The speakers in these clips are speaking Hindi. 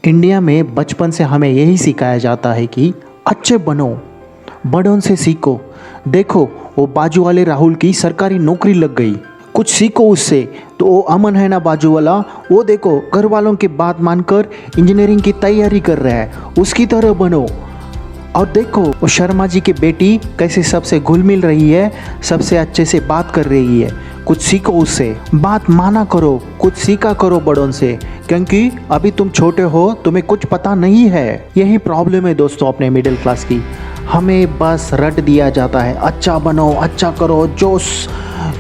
इंडिया में बचपन से हमें यही सिखाया जाता है कि अच्छे बनो, बड़ों से सीखो। देखो वो बाजू वाले राहुल की सरकारी नौकरी लग गई, कुछ सीखो उससे। तो वो अमन है ना बाजू वाला, वो देखो घर वालों की बात मानकर इंजीनियरिंग की तैयारी कर रहा है, उसकी तरह बनो। और देखो वो शर्मा जी की बेटी कैसे सबसे घुल मिल रही है, सबसे अच्छे से बात कर रही है। कुछ सीखो उससे, बात माना करो, कुछ सीखा करो बड़ों से, क्योंकि अभी तुम छोटे हो, तुम्हें कुछ पता नहीं है। यही प्रॉब्लम है दोस्तों अपने मिडिल क्लास की। हमें बस रट दिया जाता है, अच्छा बनो, अच्छा करो।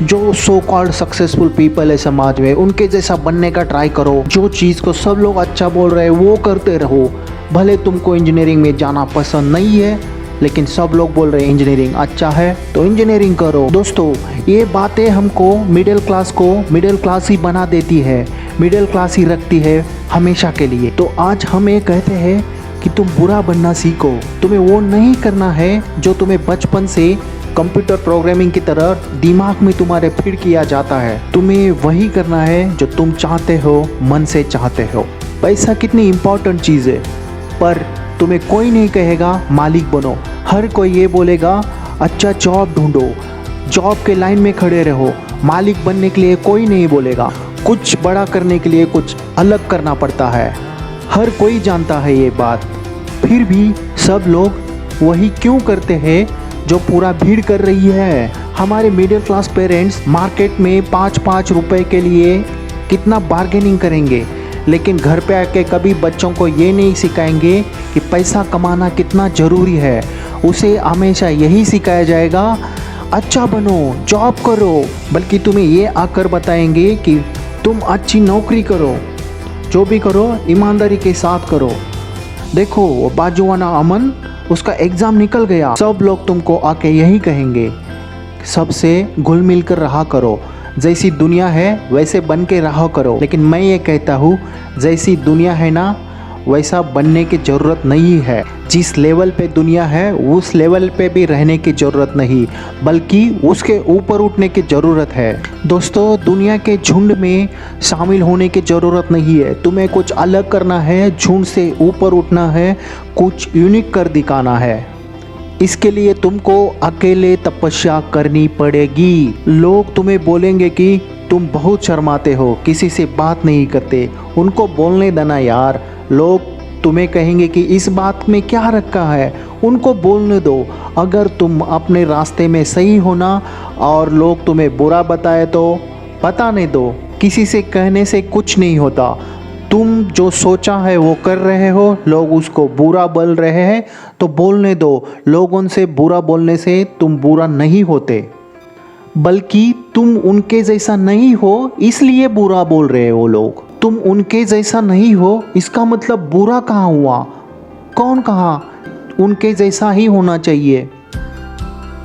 जो सो कॉल्ड सक्सेसफुल पीपल है समाज में, उनके जैसा बनने का ट्राई करो। जो चीज़ को सब लोग अच्छा बोल रहे हैं वो करते रहो। भले तुमको इंजीनियरिंग में जाना पसंद नहीं है, लेकिन सब लोग बोल रहे हैं इंजीनियरिंग अच्छा है तो इंजीनियरिंग करो। दोस्तों ये बातें हमको मिडिल क्लास ही बना देती है, मिडिल क्लास ही रखती है हमेशा के लिए। तो आज हम ये कहते हैं कि तुम बुरा बनना सीखो। तुम्हें वो नहीं करना है जो तुम्हें बचपन से कंप्यूटर प्रोग्रामिंग की तरह दिमाग में तुम्हारे फीड किया जाता है। तुम्हें वही करना है जो तुम चाहते हो, मन से चाहते हो। पैसा कितनी इम्पोर्टेंट चीज़ है, पर तुम्हें कोई नहीं कहेगा मालिक बनो। हर कोई ये बोलेगा अच्छा जॉब ढूंढो, जॉब के लाइन में खड़े रहो। मालिक बनने के लिए कोई नहीं बोलेगा। कुछ बड़ा करने के लिए कुछ अलग करना पड़ता है, हर कोई जानता है ये बात। फिर भी सब लोग वही क्यों करते हैं जो पूरा भीड़ कर रही है। हमारे मिडिल क्लास पेरेंट्स मार्केट में 5-5 रुपए के लिए कितना बार्गेनिंग करेंगे, लेकिन घर पे आके कभी बच्चों को ये नहीं सिखाएंगे कि पैसा कमाना कितना ज़रूरी है। उसे हमेशा यही सिखाया जाएगा अच्छा बनो, जॉब करो, बल्कि तुम्हें ये आकर बताएंगे कि तुम अच्छी नौकरी करो, जो भी करो ईमानदारी के साथ करो। देखो वो बाजू वाला अमन, उसका एग्ज़ाम निकल गया। सब लोग तुमको आके यही कहेंगे सबसे घुल मिल कर रहा करो, जैसी दुनिया है वैसे बन के रहा करो। लेकिन मैं ये कहता हूँ जैसी दुनिया है ना वैसा बनने की ज़रूरत नहीं है। जिस लेवल पे दुनिया है उस लेवल पे भी रहने की ज़रूरत नहीं, बल्कि उसके ऊपर उठने की ज़रूरत है। दोस्तों दुनिया के झुंड में शामिल होने की ज़रूरत नहीं है। तुम्हें कुछ अलग करना है, झुंड से ऊपर उठना है, कुछ यूनिक कर दिखाना है। इसके लिए तुमको अकेले तपस्या करनी पड़ेगी। लोग तुम्हें बोलेंगे कि तुम बहुत शर्माते हो, किसी से बात नहीं करते। उनको बोलने देना यार। लोग तुम्हें कहेंगे कि इस बात में क्या रखा है, उनको बोलने दो। अगर तुम अपने रास्ते में सही होना और लोग तुम्हें बुरा बताए तो बताने दो। किसी से कहने से कुछ नहीं होता। तुम जो सोचा है वो कर रहे हो, लोग उसको बुरा बोल रहे हैं तो बोलने दो। लोगों से बुरा बोलने से तुम बुरा नहीं होते, बल्कि तुम उनके जैसा नहीं हो इसलिए बुरा बोल रहे हो लोग। तुम उनके जैसा नहीं हो इसका मतलब बुरा कहाँ हुआ? कौन कहा उनके जैसा ही होना चाहिए?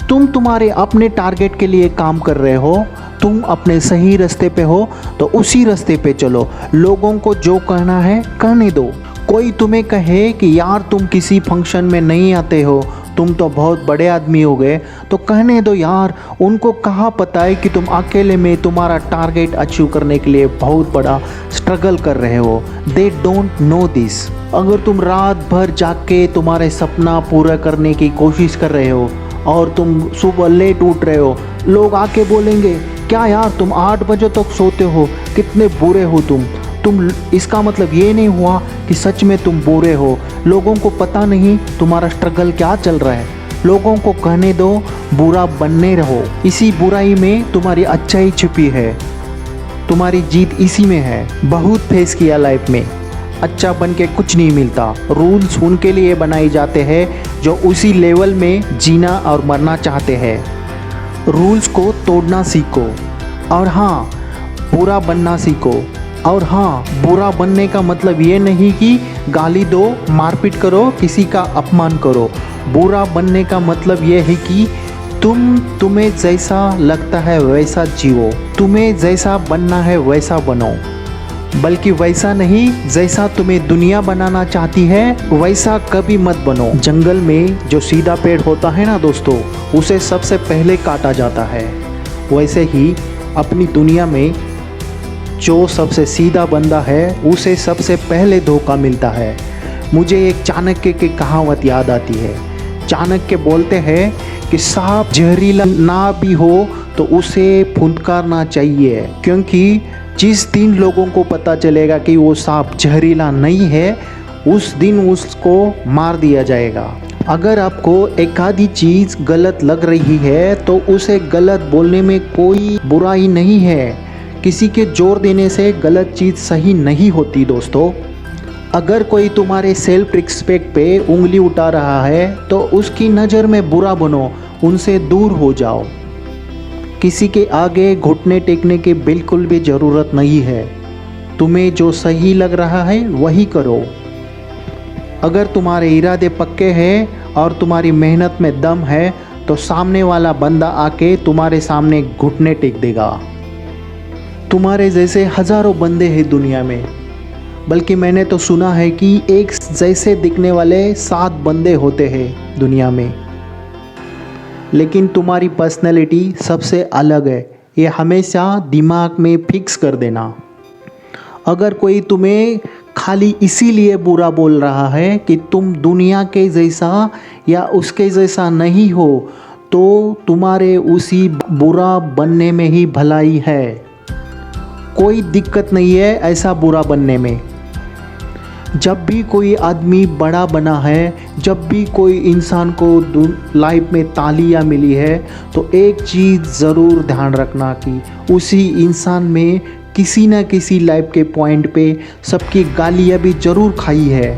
तुम तुम्हारे अपने टारगेट के लिए काम कर रहे हो, तुम अपने सही रास्ते पे हो तो उसी रास्ते पे चलो। लोगों को जो कहना है कहने दो। कोई तुम्हें कहे कि यार तुम किसी फंक्शन में नहीं आते हो, तुम तो बहुत बड़े आदमी हो गए, तो कहने दो यार। उनको कहाँ पता है कि तुम अकेले में तुम्हारा टारगेट अचीव करने के लिए बहुत बड़ा स्ट्रगल कर रहे हो। They don't know this. अगर तुम रात भर जाग के तुम्हारे सपना पूरा करने की कोशिश कर रहे हो और तुम सुबह लेट उठ रहे हो, लोग आके बोलेंगे क्या यार तुम 8 बजे तक सोते हो, कितने बुरे हो तुम। इसका मतलब ये नहीं हुआ कि सच में तुम बुरे हो। लोगों को पता नहीं तुम्हारा स्ट्रगल क्या चल रहा है। लोगों को कहने दो, बुरा बनने रहो। इसी बुराई में तुम्हारी अच्छाई छिपी है, तुम्हारी जीत इसी में है। बहुत फेस किया लाइफ में, अच्छा बन के कुछ नहीं मिलता। रूल्स उनके लिए बनाए जाते हैं जो उसी लेवल में जीना और मरना चाहते हैं। रूल्स को तोड़ना सीखो, और हाँ बुरा बनना सीखो। और हाँ, बुरा बनने का मतलब ये नहीं कि गाली दो, मारपीट करो, किसी का अपमान करो। बुरा बनने का मतलब ये है कि तुम्हें जैसा लगता है वैसा जियो, तुम्हें जैसा बनना है वैसा बनो, बल्कि वैसा नहीं जैसा तुम्हें दुनिया बनाना चाहती है वैसा कभी मत बनो। जंगल में जो सीधा पेड़ होता है ना दोस्तों, उसे सबसे पहले काटा जाता है। वैसे ही अपनी दुनिया में जो सबसे सीधा बंदा है उसे सबसे पहले धोखा मिलता है। मुझे एक चाणक्य की कहावत याद आती है। चाणक्य बोलते हैं कि सांप जहरीला ना भी हो तो उसे फुंकारना चाहिए, क्योंकि जिस दिन लोगों को पता चलेगा कि वो सांप जहरीला नहीं है, उस दिन उसको मार दिया जाएगा। अगर आपको एक आधी चीज़ गलत लग रही है तो उसे गलत बोलने में कोई बुराई नहीं है। किसी के जोर देने से गलत चीज़ सही नहीं होती दोस्तों। अगर कोई तुम्हारे सेल्फ रिस्पेक्ट पे उंगली उठा रहा है तो उसकी नज़र में बुरा बनो, उनसे दूर हो जाओ। किसी के आगे घुटने टेकने की बिल्कुल भी ज़रूरत नहीं है। तुम्हें जो सही लग रहा है वही करो। अगर तुम्हारे इरादे पक्के हैं और तुम्हारी मेहनत में दम है तो सामने वाला बंदा आके तुम्हारे सामने घुटने टेक देगा। तुम्हारे जैसे हज़ारों बंदे हैं दुनिया में, बल्कि मैंने तो सुना है कि एक जैसे दिखने वाले 7 बंदे होते हैं दुनिया में। लेकिन तुम्हारी पर्सनैलिटी सबसे अलग है, ये हमेशा दिमाग में फिक्स कर देना। अगर कोई तुम्हें खाली इसीलिए बुरा बोल रहा है कि तुम दुनिया के जैसा या उसके जैसा नहीं हो, तो तुम्हारे उसी बुरा बनने में ही भलाई है। कोई दिक्कत नहीं है ऐसा बुरा बनने में। जब भी कोई आदमी बड़ा बना है, जब भी कोई इंसान को लाइफ में तालियां मिली है, तो एक चीज़ ज़रूर ध्यान रखना कि उसी इंसान में किसी न किसी लाइफ के पॉइंट पे सबकी गालियाँ भी ज़रूर खाई है।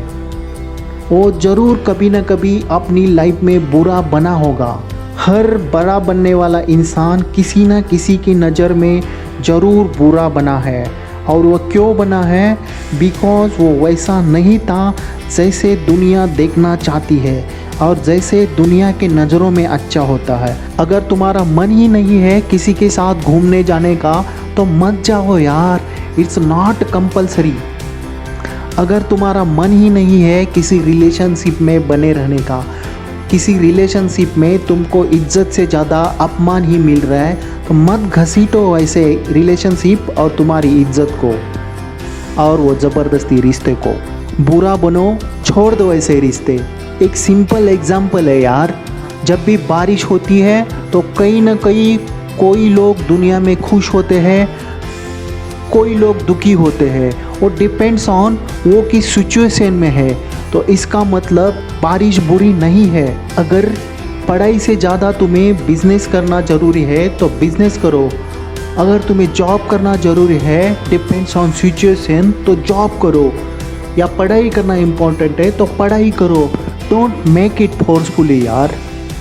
वो ज़रूर कभी न कभी अपनी लाइफ में बुरा बना होगा। हर बड़ा बनने वाला इंसान किसी न किसी की नज़र में ज़रूर बुरा बना है। और वो क्यों बना है? बिकॉज़ वो वैसा नहीं था जैसे दुनिया देखना चाहती है और जैसे दुनिया के नज़रों में अच्छा होता है। अगर तुम्हारा मन ही नहीं है किसी के साथ घूमने जाने का तो मत जाओ यार, इट्स नॉट कंपलसरी। अगर तुम्हारा मन ही नहीं है किसी रिलेशनशिप में बने रहने का, किसी रिलेशनशिप में तुमको इज्जत से ज़्यादा अपमान ही मिल रहा है, तो मत घसीटो ऐसे रिलेशनशिप और तुम्हारी इज्जत को और वो ज़बरदस्ती रिश्ते को। बुरा बनो, छोड़ दो ऐसे रिश्ते। एक सिंपल एग्जाम्पल है यार, जब भी बारिश होती है तो कहीं ना कहीं कोई लोग दुनिया में खुश होते हैं, कोई लोग दुखी होते हैं। वो डिपेंड्स ऑन वो किस सिचुएशन में है। तो इसका मतलब बारिश बुरी नहीं है। अगर पढ़ाई से ज़्यादा तुम्हें बिजनेस करना ज़रूरी है तो बिजनेस करो। अगर तुम्हें जॉब करना ज़रूरी है, डिपेंड्स ऑन सिचुएशन, तो जॉब करो। या पढ़ाई करना इम्पोर्टेंट है तो पढ़ाई करो। डोंट मेक इट फोर्सफुली यार।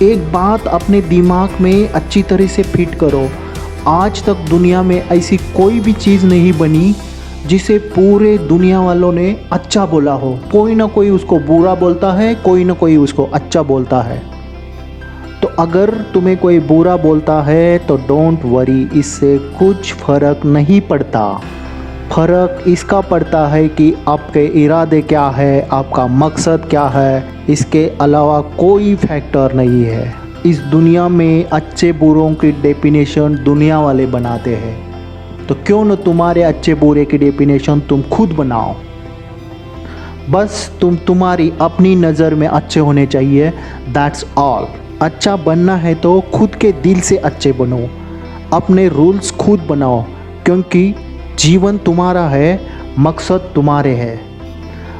एक बात अपने दिमाग में अच्छी तरह से फिट करो, आज तक दुनिया में ऐसी कोई भी चीज़ नहीं बनी जिसे पूरे दुनिया वालों ने अच्छा बोला हो। कोई ना कोई उसको बुरा बोलता है, कोई ना कोई उसको अच्छा बोलता है। तो अगर तुम्हें कोई बुरा बोलता है तो डोंट वरी, इससे कुछ फ़र्क नहीं पड़ता। फ़र्क इसका पड़ता है कि आपके इरादे क्या है, आपका मकसद क्या है। इसके अलावा कोई फैक्टर नहीं है। इस दुनिया में अच्छे बुरों की डेफिनेशन दुनिया वाले बनाते हैं, तो क्यों न तुम्हारे अच्छे बुरे की डेफिनेशन तुम खुद बनाओ। बस तुम्हारी अपनी नज़र में अच्छे होने चाहिए, दैट्स ऑल। अच्छा बनना है तो खुद के दिल से अच्छे बनो, अपने रूल्स खुद बनाओ, क्योंकि जीवन तुम्हारा है, मकसद तुम्हारे है,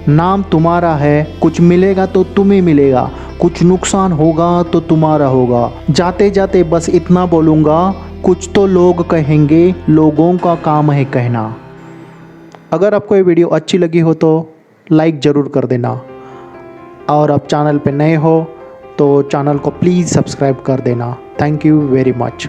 नाम तुम्हारा है। कुछ मिलेगा तो तुम्हें मिलेगा, कुछ नुकसान होगा तो तुम्हारा होगा। जाते जाते बस इतना बोलूँगा, कुछ तो लोग कहेंगे, लोगों का काम है कहना। अगर आपको ये वीडियो अच्छी लगी हो तो लाइक ज़रूर कर देना, और आप चैनल पे नए हो तो चैनल को प्लीज़ सब्सक्राइब कर देना। Thank you very much.